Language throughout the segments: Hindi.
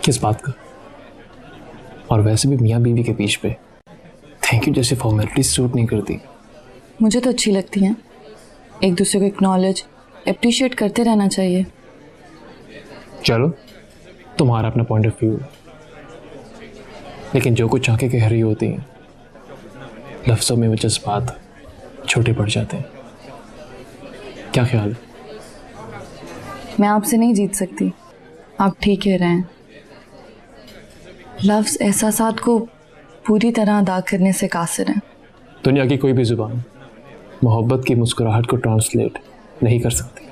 किस बात का? और वैसे भी मियाँ बीवी के बीच पे थैंक यू जैसे फॉर्मेलिटी सूट नहीं करती। मुझे तो अच्छी लगती हैं। एक दूसरे को एक्नॉलेज अप्रिशिएट करते रहना चाहिए। चलो, तुम्हारा अपना पॉइंट ऑफ व्यू है, लेकिन जो कुछ आंखें कह रही होती हैं लफ्ज़ों में वो जज्बात छोटे पड़ जाते हैं। क्या ख्याल है? मैं आपसे नहीं जीत सकती, आप ठीक कह रहे हैं। लफ्ज़ एहसासात को पूरी तरह अदा करने से कासिर हैं। दुनिया की कोई भी जुबान मोहब्बत की मुस्कुराहट को ट्रांसलेट नहीं कर सकती।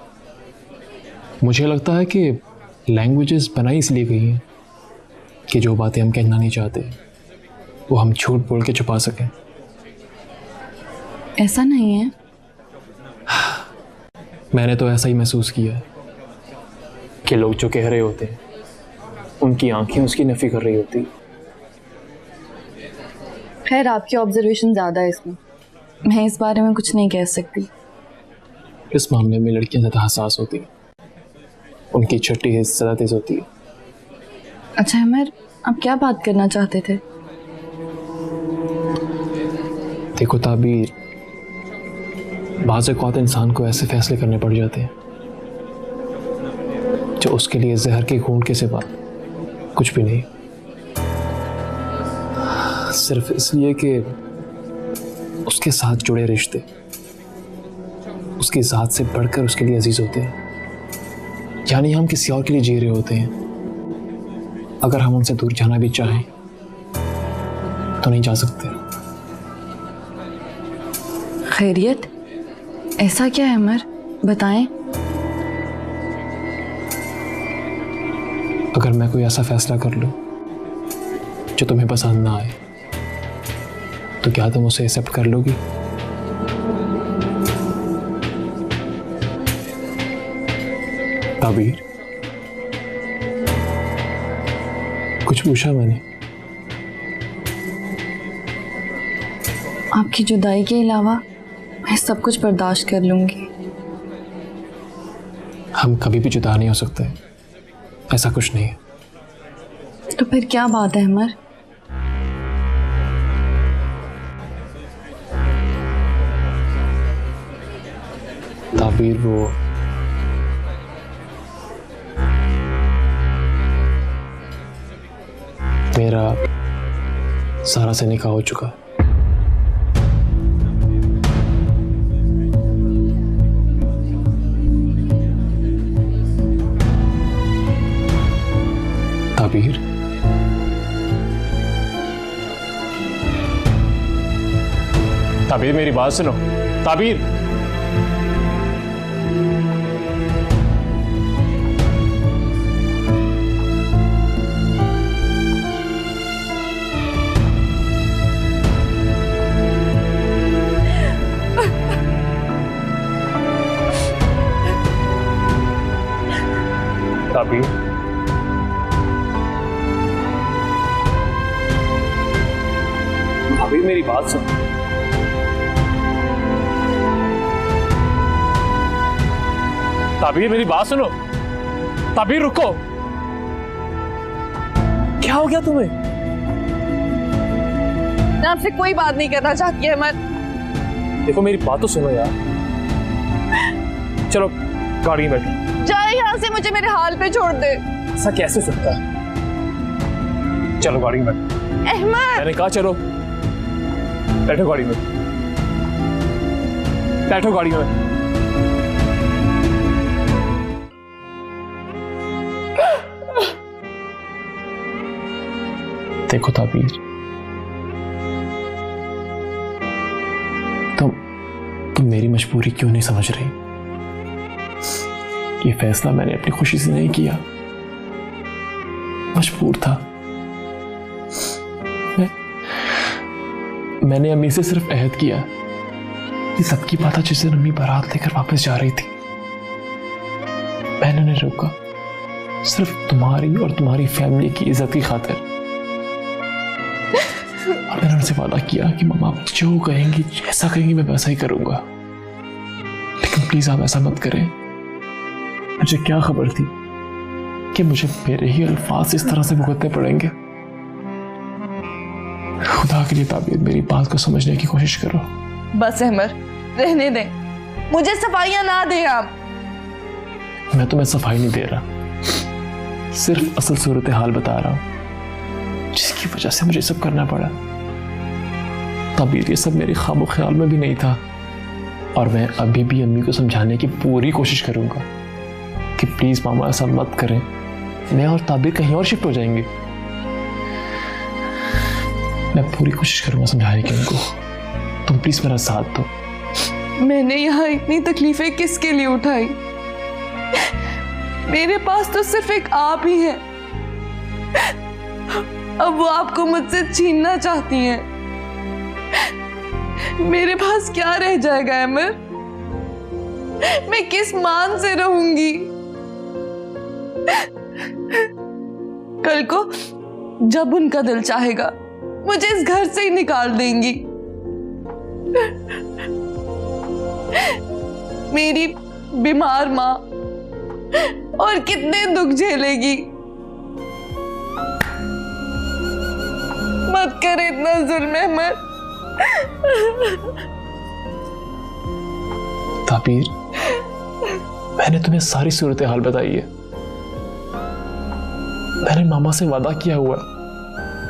मुझे लगता है कि लैंग्वेजेस बनाई इसलिए गई हैं कि जो बातें हम कहना नहीं चाहते वो हम झूठ बोल के छुपा सकें। ऐसा नहीं है। मैंने तो ऐसा ही महसूस किया है कि लोग जो कह रहे होते हैं उनकी आंखें उसकी नफी कर रही होती। खैर, आपकी ऑब्जर्वेशन ज़्यादा है इसमें, मैं इस बारे में कुछ नहीं कह सकती। इस मामले में लड़कियां ज़्यादा हसास होती हैं, उनकी छठी हिस्स ज़्यादा तेज होती है। अच्छा अमर, आप क्या बात करना चाहते थे? देखो ताबीर, बाज़ औक़ात इंसान को ऐसे फैसले करने पड़ जाते हैं जो उसके लिए जहर के घूंट के सिवा कुछ भी नहीं, सिर्फ इसलिए कि उसके साथ जुड़े रिश्ते उसकी ज़ात से बढ़कर उसके लिए अजीज होते हैं। यानी हम किसी और के लिए जी रहे होते हैं। अगर हम उनसे दूर जाना भी चाहें तो नहीं जा सकते। खैरियत, ऐसा क्या है अमर, बताएं। अगर मैं कोई ऐसा फैसला कर लूं जो तुम्हें पसंद ना आए तो क्या तुम उसे एक्सेप्ट कर लोगी? ताबीर, कुछ पूछा मैंने? आपकी जुदाई के अलावा मैं सब कुछ बर्दाश्त कर लूंगी। हम कभी भी जुदा नहीं हो सकते, ऐसा कुछ नहीं है। तो फिर क्या बात है अमर? ताबीर, वो मेरा सारा से निकाह हो चुका है। ताबीर, ताबीर मेरी बात सुनो। ताबीर, ताबीर, ताबीर मेरी बात सुनो। ताबीर मेरी बात सुनो। ताबीर रुको, क्या हो गया तुम्हें? मैं आपसे कोई बात नहीं करना चाहती अहमद। देखो मेरी बात तो सुनो यार। चलो गाड़ी में बैठो। जाए यहाँ से, मुझे मेरे हाल पे छोड़ दे। ऐसा कैसे सकता है? चलो गाड़ी में बैठो। अहमद, मैंने कहा चलो बैठो गाड़ी में, बैठो गाड़ी में। देखो ताबीर, तुम मेरी मजबूरी क्यों नहीं समझ रही? ये फैसला मैंने अपनी खुशी से नहीं किया, मजबूर था। मैंने अम्मी से सिर्फ अहद किया कि सबकी बात जिस दिन अम्मी बारात लेकर वापस जा रही थी मैंने उन्हें रोका, सिर्फ तुम्हारी और तुम्हारी फैमिली की इज्जत की खातिर। और मैंने उनसे वादा किया कि मम्मा जो कहेंगी, जैसा कहेंगी मैं वैसा ही करूंगा। लेकिन प्लीज आप ऐसा मत करें। मुझे क्या खबर थी कि मुझे मेरे ही अल्फाज इस तरह से भुगतने पड़ेंगे। खुदा के लिए ताबीर, मेरी बात को समझने की कोशिश करो। बस अहमद, रहने दें, मुझे सफाइयां ना दें आप। मैं तुम्हें सफाई नहीं दे रहा, सिर्फ असल सूरत हाल बता रहा हूं जिसकी वजह से मुझे सब करना पड़ा। ताबीर, ये सब मेरे ख्वाब ख्याल में भी नहीं था, और मैं अभी भी अम्मी को समझाने की पूरी कोशिश करूंगा कि प्लीज मामा ऐसा मत करें, मैं और ताबीर कहीं और शिफ्ट हो जाएंगे। मैं पूरी कोशिश करूंगा समझाने की उनको। तुम प्लीज मेरा साथ दो। मैंने यहाँ इतनी तकलीफें किसके लिए उठाई? मेरे पास तो सिर्फ एक आप ही हैं। अब वो आपको मुझसे छीनना चाहती हैं। मेरे पास क्या रह जाएगा अहमद? मैं किस मान से रहूंगी? कल को जब उनका दिल चाहेगा मुझे इस घर से ही निकाल देंगी। मेरी बीमार माँ और कितने दुख झेलेगी। मत कर इतना जुल्म अहमद। ताबीर, मैंने तुम्हें सारी सूरत हाल बताई है। मैंने मामा से वादा किया हुआ है,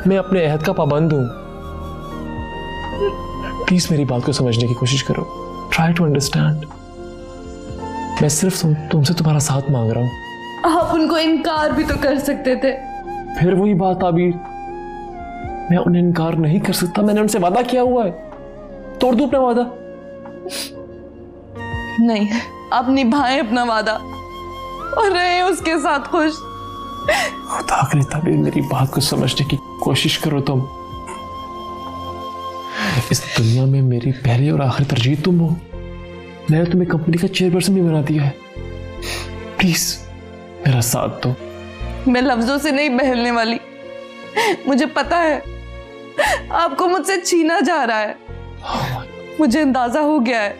मैं अपने अहद का पाबंद हूं। प्लीज मेरी बात को समझने की कोशिश करो। Try to understand. मैं सिर्फ तुमसे तुम्हारा साथ मांग रहा हूं। आप उनको इनकार भी तो कर सकते थे। फिर वही बात ताबीर, मैं उन्हें इनकार नहीं कर सकता। मैंने उनसे वादा किया हुआ है, तोड़ दूं अपना वादा? नहीं, आप निभाएं अपना वादा और रहें उसके साथ खुश। खुदा के लिए ताबीर, मेरी बात को समझने की कोशिश करो। तुम इस दुनिया में मेरी पहली और आखिरी तरजीह तुम हो। मैंने तुम्हें कंपनी का चेयरपर्सन भी बना दिया है। प्लीज मेरा साथ दो। मैं लफ्जों से नहीं बहलने वाली। मुझे पता है आपको मुझसे छीना जा रहा है। मुझे अंदाजा हो गया है।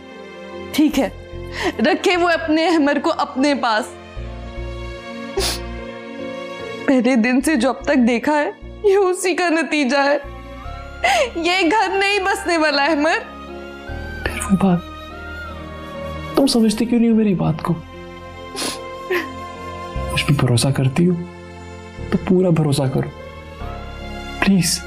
ठीक है, रखे वो अपने अहमद को अपने पास। पहले दिन से जो अब तक देखा है, ये उसी का नतीजा है। ये घर नहीं बसने वाला अहमद। फिर वो बात, तुम समझती क्यों नहीं हो मेरी बात को? मुझ पे भरोसा करती हो तो पूरा भरोसा करो प्लीज।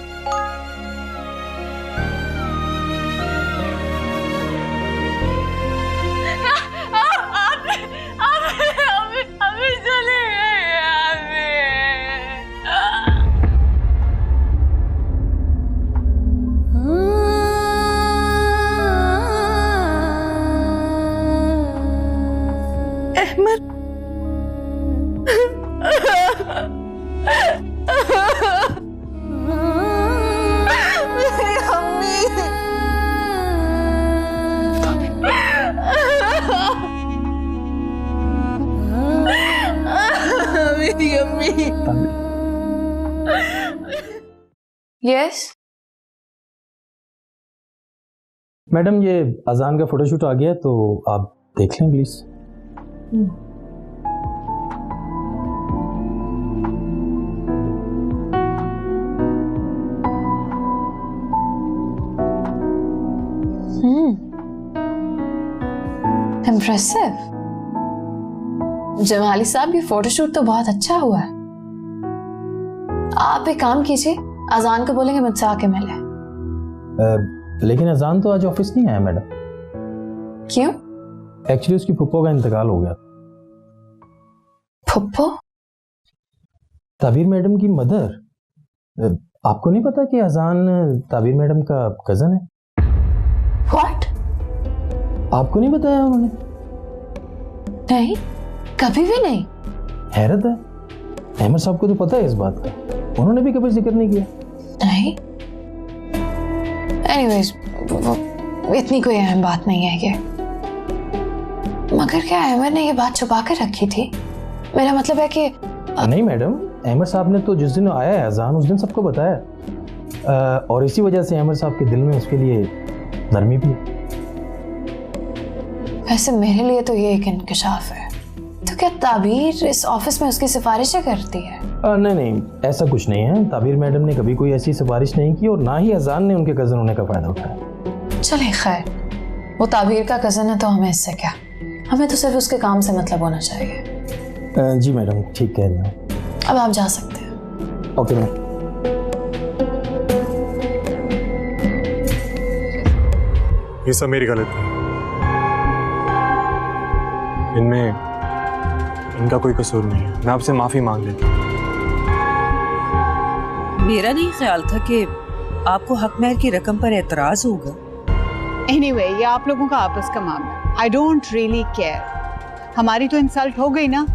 यस मैडम, ये अजान का फोटोशूट आ गया तो आप देख लें प्लीज। इम्प्रेसिव। जमाली साहब, ये फोटोशूट तो बहुत अच्छा हुआ है। आप एक काम कीजिए, अजान को बोलेंगे मुझसे आके मिले। लेकिन अजान तो आज ऑफिस नहीं आया मैडम। क्यों? एक्चुअली उसकी फुप्पो का इंतकाल हो गया। फुप्पो? ताबीर मैडम की मदर। आपको नहीं पता कि अजान ताबीर मैडम का कजन है? व्हाट? आपको नहीं बताया उन्होंने? नहीं, कभी भी नहीं। हैरत है, अहमद साहब को तो पता है इस बात का, उन्होंने भी कभी जिक्र नहीं किया। नहीं, एनीवेज, इतनी कोई अहम बात नहीं है ये। मगर क्या अहमद ने ये बात छुपा कर रखी थी? मेरा मतलब है कि नहीं मैडम, अहमद साहब ने तो जिस दिन आया है अजान उस दिन सबको बताया, और इसी वजह से अहमद साहब के दिल में उसके लिए नरमी भी है। वैसे मेरे लिए तो ये एक इंकशाफ है, तो क्या ताबीर इस ऑफिस में उसकी सिफारिशें करती है? नहीं नहीं, ऐसा कुछ नहीं है। ताबीर मैडम ने कभी कोई ऐसी सिफारिश नहीं की और ना ही अजान ने उनके कज़न होने का फ़ायदा उठाया। चले खैर, वो ताबीर का कज़न है तो हमें इससे क्या, हमें तो सिर्फ उसके काम से मतलब होना चाहिए। जी मैडम, ठीक कह रही हूँ। अब आप जा सकते हैं। Okay ma'am. ये सब मेरी गलती है, इनमें इनका कोई कसूर नहीं है। मैं आपसे माफी मांग लेता हूँ। मेरा नहीं ख्याल था कि आपको हक महर की रकम पर एतराज होगा। एनीवे, ये आप लोगों का आपस का मामला, आई डोंट रियली केयर। हमारी तो इंसल्ट हो गई ना।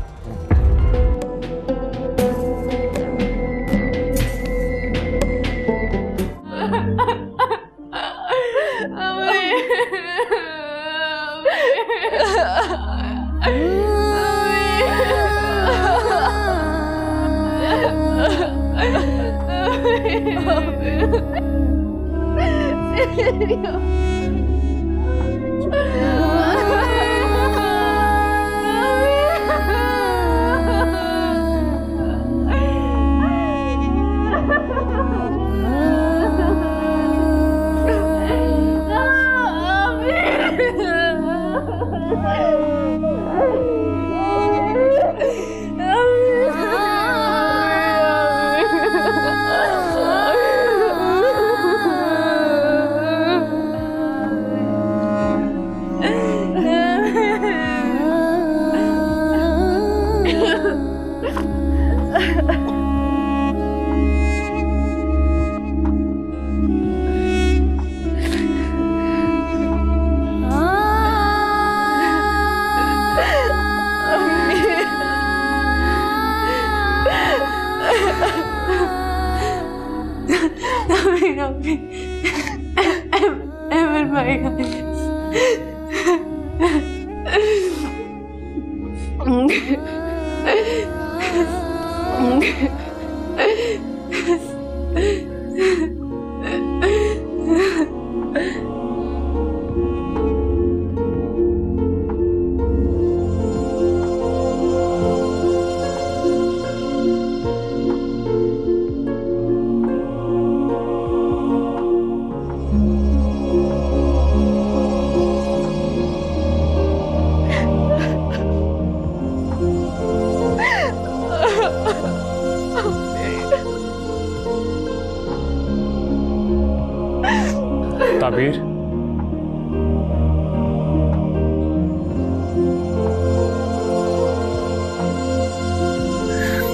ताबीर,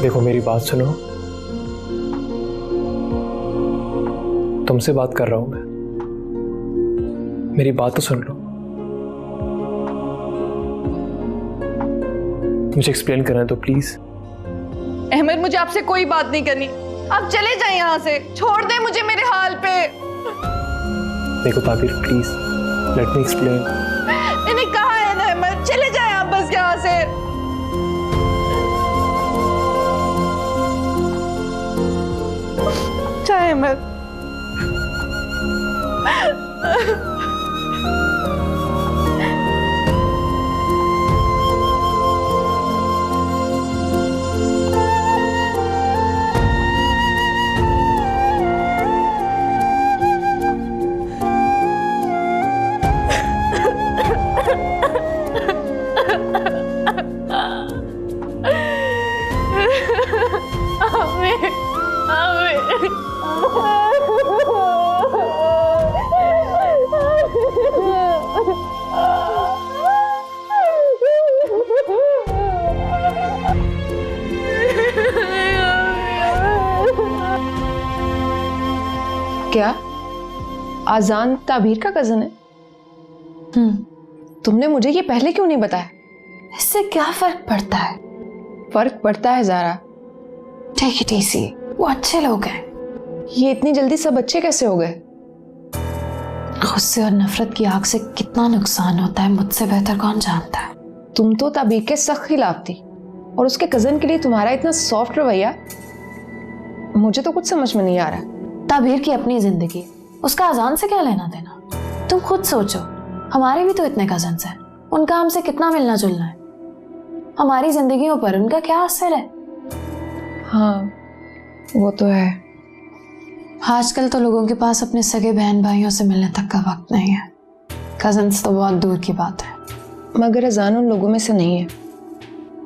देखो मेरी बात सुनो। तुमसे बात कर रहा हूं मैं, मेरी बात तो सुन लो। मुझे एक्सप्लेन करना है तो प्लीज। अहमद, मुझे आपसे कोई बात नहीं करनी, आप चले जाएं यहाँ से, छोड़ दें मुझे मेरे हाल पे। देखो ताबीर, प्लीज लेट मी एक्सप्लेन। मैंने कहा है ना अहमद, चले जाएं आप बस यहाँ से। चाहे अहमद। क्या आजान ताबीर का कजन है? तुमने मुझे ये पहले क्यों नहीं बताया? इससे क्या फर्क पड़ता है? फर्क पड़ता है ज़ारा। टेक इट इजी, वो अच्छे लोग हैं। ये इतनी जल्दी सब अच्छे कैसे हो गए? गुस्से और नफरत की आग से कितना नुकसान होता है मुझसे बेहतर कौन जानता है। तुम तो ताबीर के सख्त खिलाफ थी और उसके कजन के लिए तुम्हारा इतना सॉफ्ट रवैया, मुझे तो कुछ समझ में नहीं आ रहा। ताबीर की अपनी जिंदगी, उसका अजान से क्या लेना देना? तुम खुद सोचो, हमारे भी तो इतने कजन्स हैं, उनका हमसे कितना मिलना जुलना है। हमारी जिंदगियों पर उनका क्या असर है? हाँ वो तो है। आजकल तो लोगों के पास अपने सगे बहन भाइयों से मिलने तक का वक्त नहीं है। कजन्स तो बहुत दूर की बात है। मगर अजान उन लोगों में से नहीं है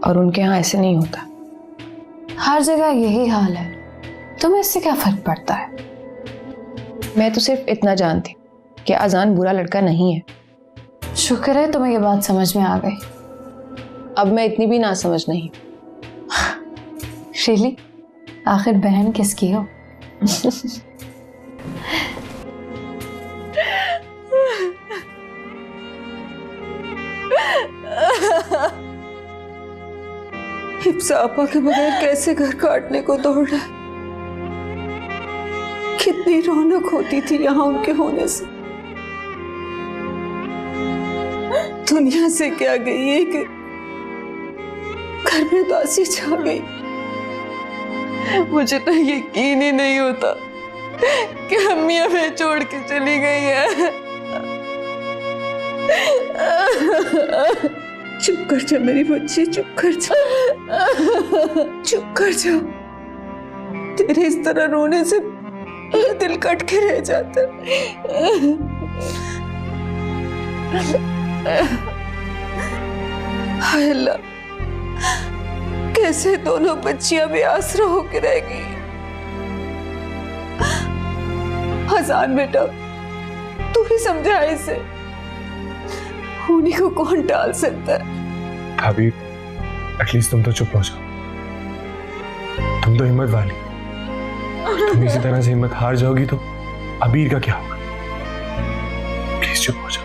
और उनके यहाँ ऐसे नहीं होता। हर जगह यही हाल है, तुम्हें इससे क्या फर्क पड़ता है? मैं तो सिर्फ इतना जानती कि अजान बुरा लड़का नहीं है। शुक्र है तुम्हें ये बात समझ में आ गई। अब मैं इतनी भी ना समझ नहीं। शीली, आखिर बहन किसकी हो? हिफ्सा आपा के बगैर कैसे घर काटने को दौड़ रहा है। कितनी रौनक होती थी यहाँ उनके होने से। दुनिया से क्या गई है कि घर में उदासी छा गई। मुझे तो यकीन ही नहीं होता कि अम्मी हमें छोड़ के चली गई है। चुप कर जा मेरी बच्ची, चुप कर जा, चुप कर जा। तेरे इस तरह रोने से मेरा दिल कट के रह जाता है। हाय अल्लाह, कैसे दोनों बच्चियां भी आसरा होके रह गई। हसान बेटा, तू ही समझा इसे। होने को कौन टाल सकता है? भाभी, एटलीस्ट तुम तो चुप हो जाओ। तुम तो हिम्मत वाली। तुम इसी तरह से हिम्मत हार जाओगी तो अबीर का क्या होगा? प्लीज चुप हो जाओ।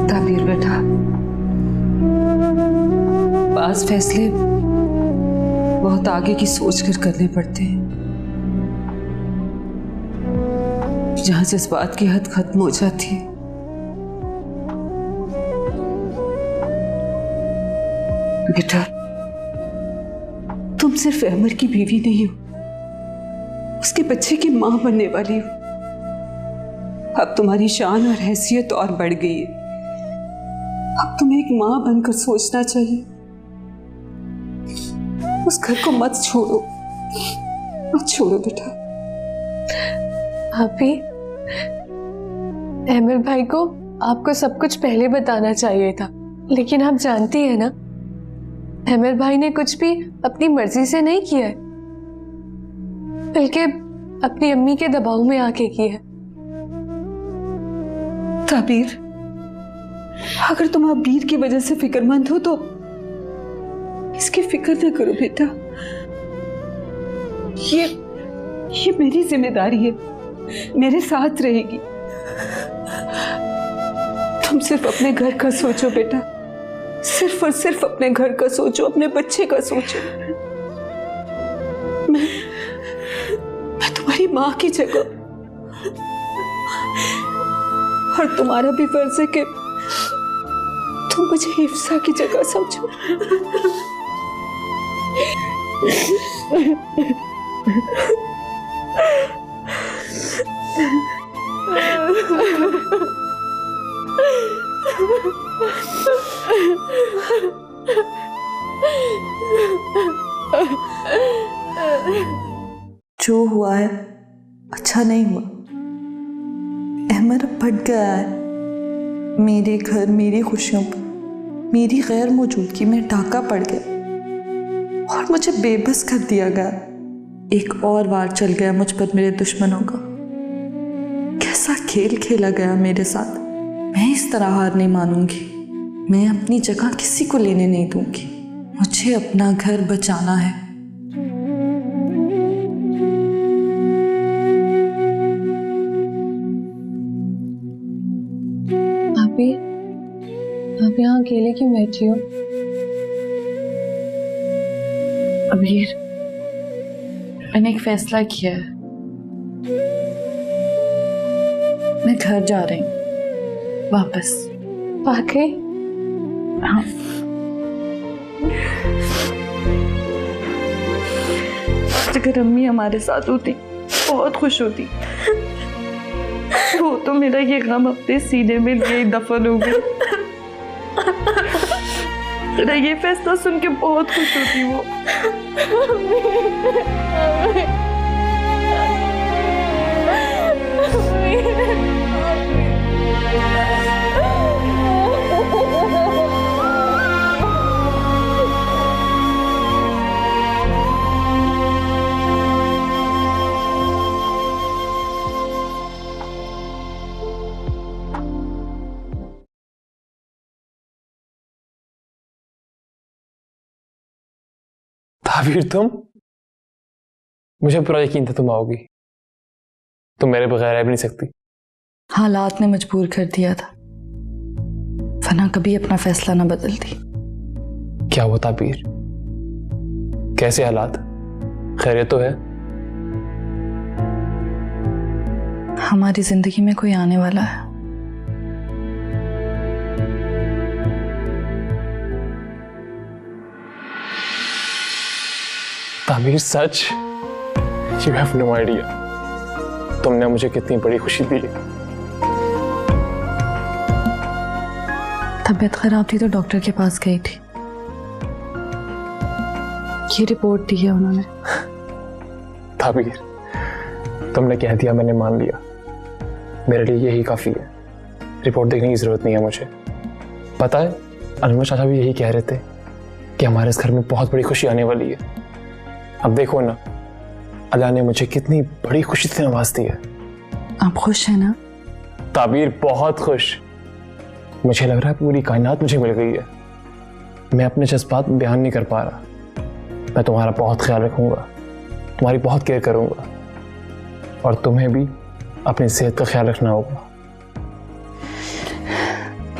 ताबीर बेटा, बाज़ फैसले बहुत आगे की सोच कर करने पड़ते हैं। जहां जज्बात की हद खत्म हो जाती है, बेटा तुम सिर्फ अमर की बीवी नहीं हो, उसके बच्चे की मां बनने वाली हो। अब तुम्हारी शान और हैसियत और बढ़ गई है। अब तुम्हें एक मां बनकर सोचना चाहिए। उस घर को मत छोड़ो, मत छोड़ो बेटा। भाभी, अहमद भाई को आपको सब कुछ पहले बताना चाहिए था, लेकिन आप जानती है ना, अहमद भाई ने कुछ भी अपनी मर्जी से नहीं किया है, बल्कि अपनी अम्मी के दबाव में आके किया है। ताबीर, अगर तुम अबीर की वजह से फिक्रमंद हो तो इसकी फिक्र न करो बेटा। ये मेरी जिम्मेदारी है, मेरे साथ रहेगी। तुम सिर्फ अपने घर का सोचो बेटा, सिर्फ और सिर्फ अपने घर का सोचो, अपने बच्चे का सोचो। मैं तुम्हारी मां की जगह, और तुम्हारा भी फर्ज है कि तुम मुझे हिफ्सा की जगह समझो। जो हुआ है अच्छा नहीं हुआ। अहमद भटक गया है। मेरे घर, मेरी खुशियों पर मेरी गैर मौजूदगी में डाका पड़ गया और मुझे बेबस कर दिया गया। एक और वार चल गया मुझ पर मेरे दुश्मनों का। कैसा खेल खेला गया मेरे साथ। मैं इस तरह हार नहीं मानूंगी। मैं अपनी जगह किसी को लेने नहीं दूंगी। मुझे अपना घर बचाना है। अकेले क्यों बैठी हो? अबीर, मैंने एक फैसला किया है। मैं घर जा रही हूँ वापस। वाकई? हाँ। अगर अम्मी हमारे साथ होती बहुत खुश होती। वो तो मेरा ये गम अपने सीने में लिए दफन हो गई। मेरा ये फैसला सुन के बहुत खुश होती वो। ताबीर, तुम? मुझे पूरा यकीन था तुम आओगी। तुम मेरे बगैर रह भी नहीं सकती। हालात ने मजबूर कर दिया था, वरना कभी अपना फैसला ना बदलती। क्या हुआ ताबीर? कैसे हालात? खैरियत तो है? हमारी जिंदगी में कोई आने वाला है। ताबीर, सच? यू हैव नो आइडिया तुमने मुझे कितनी बड़ी खुशी दी। तबीयत खराब थी तो डॉक्टर के पास गई थी। ये रिपोर्ट दी है उन्होंने। ताबीर, तुमने कह दिया, मैंने मान लिया। मेरे लिए यही काफी है। रिपोर्ट देखने की जरूरत नहीं है मुझे। पता है, अनवर चाचा भी यही कह रहे थे कि हमारे इस घर में बहुत बड़ी खुशी आने वाली है। अब देखो ना, अल्लाह ने मुझे कितनी बड़ी खुशी से नवाज दी है। आप खुश हैं ना? ताबीर, बहुत खुश। मुझे लग रहा है पूरी कायनात मुझे मिल गई है। मैं अपने जज्बात बयान नहीं कर पा रहा। मैं तुम्हारा बहुत ख्याल रखूंगा, तुम्हारी बहुत केयर करूंगा, और तुम्हें भी अपनी सेहत का ख्याल रखना होगा।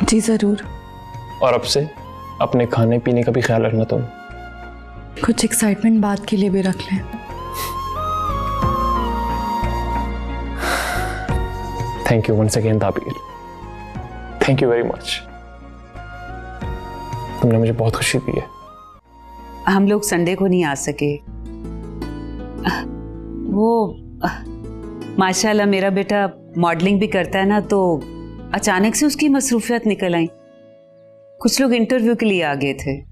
जी जरूर। और अब से अपने खाने पीने का भी ख्याल रखना तुम। कुछ एक्साइटमेंट बात के लिए भी रख लें। Thank you once again Tabeer, thank you very much. तुमने मुझे बहुत खुशी दी है। हम लोग संडे को नहीं आ सके। वो माशाल्लाह मेरा बेटा मॉडलिंग भी करता है ना, तो अचानक से उसकी मसरूफियत निकल आई। कुछ लोग इंटरव्यू के लिए आ गए थे।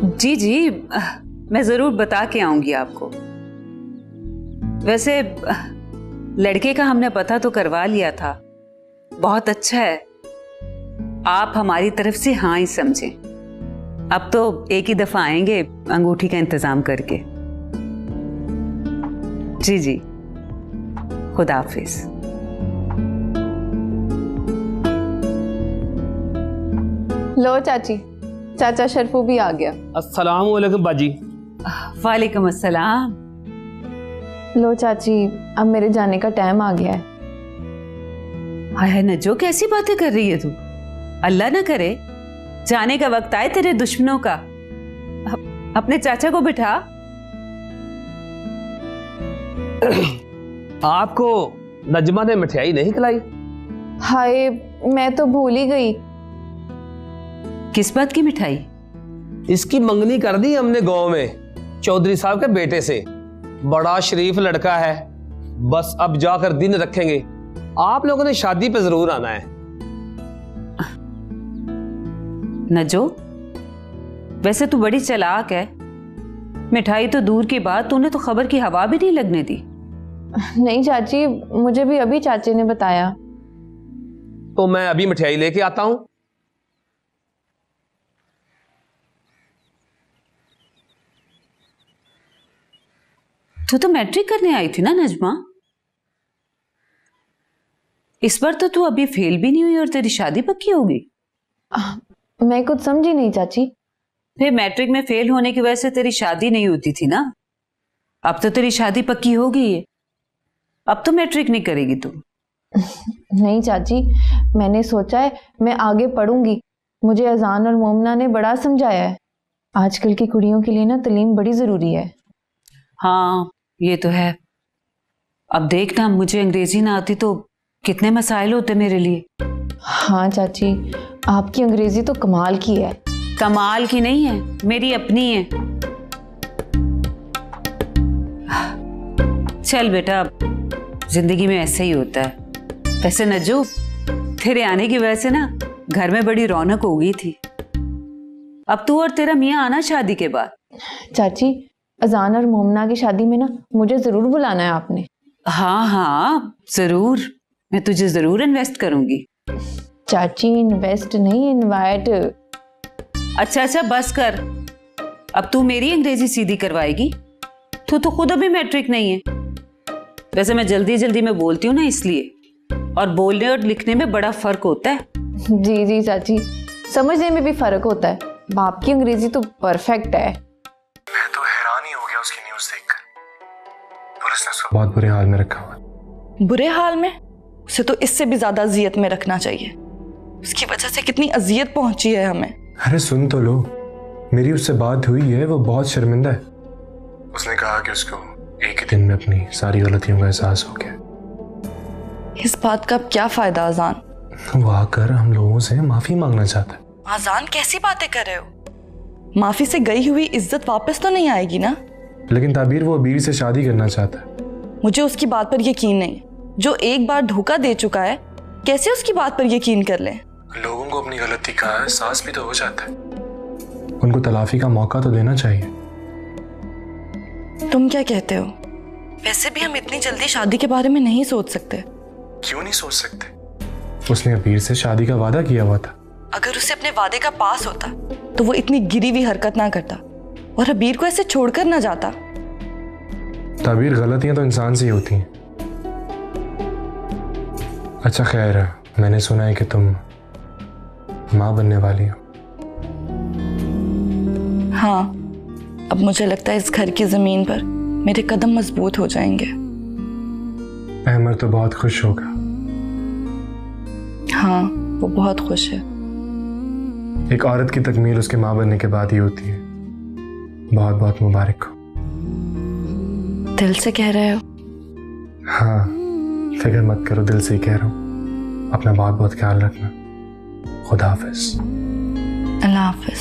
जी जी, मैं जरूर बता के आऊंगी आपको। वैसे लड़के का हमने पता तो करवा लिया था, बहुत अच्छा है। आप हमारी तरफ से हाँ ही समझें। अब तो एक ही दफा आएंगे अंगूठी का इंतजाम करके। जी जी, खुदा हाफिज। लो चाची, चाचा शरफू भी आ गया। अस्सलाम वालेकुम बाजी। वालेकुम अस्सलाम। लो चाची, अब मेरे जाने का टाइम आ गया है। हाय नजो, कैसी बातें कर रही है तू? अल्लाह ना करे जाने का वक्त आए तेरे दुश्मनों का। अपने चाचा को बिठा। आपको नजमा ने मिठाई नहीं खिलाई? हाय, मैं तो भूल ही गई। किस बात की मिठाई? इसकी मंगनी कर दी हमने गांव में चौधरी साहब के बेटे से। बड़ा शरीफ लड़का है, बस अब जाकर दिन रखेंगे। आप लोगों ने शादी पे जरूर आना है। नजो, वैसे तू बड़ी चालाक है। मिठाई तो दूर की बात, तूने तो खबर की हवा भी नहीं लगने दी। नहीं चाची, मुझे भी अभी चाची ने बताया। तो मैं अभी मिठाई लेके आता हूं। तू तो मैट्रिक करने आई थी ना नजमा? इस बार तो तू अभी फेल भी नहीं हुई और तेरी शादी पक्की होगी। मैं कुछ समझी नहीं चाची। फिर मैट्रिक में फेल होने की वजह से तेरी शादी नहीं होती थी ना। अब तो तेरी शादी पक्की हो गई है। अब तो मैट्रिक नहीं करेगी तू। नहीं चाची, मैंने सोचा है मैं आगे पढ़ूंगी, मुझे अजान और मोमना ने बड़ा समझाया है, आजकल की कुड़ियों के लिए ना तालीम बड़ी ज़रूरी है। हाँ ये तो है। अब देखना, मुझे अंग्रेजी ना आती तो कितने मसाइल होते मेरे लिए। हाँ चाची, आपकी अंग्रेजी तो कमाल की है। कमाल की नहीं है, मेरी अपनी है। चल बेटा, अब जिंदगी में ऐसे ही होता है। वैसे नज्जू, तेरे आने की वजह से ना घर में बड़ी रौनक हो गई थी। अब तू और तेरा मियाँ आना शादी के बाद। चाची, अजान और मोमना की शादी में ना मुझे ज़रूर बुलाना है आपने। हाँ हाँ जरूर, मैं तुझे जरूर इन्वेस्ट करूंगी। चाची, इन्वेस्ट नहीं, इनवाइट। अच्छा अच्छा बस कर, अब तू मेरी अंग्रेजी सीधी करवाएगी? तू तो खुद अभी मैट्रिक नहीं है। वैसे मैं जल्दी जल्दी में बोलती हूँ ना इसलिए, और बोलने और लिखने में बड़ा फर्क होता है। जी जी चाची, समझने में भी फर्क होता है। बाप की अंग्रेजी तो परफेक्ट है। मैं तो हैरान ही हो गया उसकी न्यूज़ देखकर। पुलिस ने उसको बहुत बुरे हाल में रखा हुआ। बुरे हाल में? उसे तो इससे भी ज्यादा अजियत में रखना चाहिए। उसकी वजह से कितनी अजियत पहुंची है हमें। अरे सुन तो लो, मेरी उससे बात हुई है, वो बहुत शर्मिंदा है। उसने कहा कि उसको एक ही दिन में अपनी सारी गलतियों का एहसास हो गया। इस बात का क्या फायदा अजान? वो आकर हम लोगों से माफी मांगना चाहता है। अजान कैसी बातें कर रहे हो? माफी से गई हुई इज्जत वापस तो नहीं आएगी ना? लेकिन ताबीर वो अबीर से शादी करना चाहता है। मुझे उसकी बात पर यकीन नहीं। जो एक बार धोखा दे चुका है, कैसे उसकी बात पर यकीन कर लें? लोगों को अपनी गलती का एहसास भी तो हो जाता है, उनको तलाफी का मौका तो देना चाहिए। तुम क्या कहते हो? वैसे भी हम इतनी जल्दी शादी के बारे में नहीं सोच सकते। क्यों नहीं सोच सकते? उसने अबीर से शादी का वादा किया हुआ था। अगर उसे अपने वादे का पास होता तो वो इतनी गिरी हुई हरकत ना करता और अबीर को ऐसे छोड़कर ना जाता। ताबीर, गलतियां तो इंसान से ही होती हैं। अच्छा खैर, मैंने सुना है कि तुम माँ बनने वाली हो। हाँ, अब मुझे लगता है इस घर की जमीन पर मेरे कदम मजबूत हो जाएंगे। अहमद तो बहुत खुश होगा। हाँ, वो बहुत खुश है। एक औरत की तकमील उसके माँ बनने के बाद ही होती है। बहुत बहुत मुबारक हो। दिल से कह रहे हो? हाँ, फिक्र मत करो, दिल से ही कह रहा हूँ। अपना बहुत बहुत ख्याल रखना। खुदा हाफिज। अल्लाह हाफिज।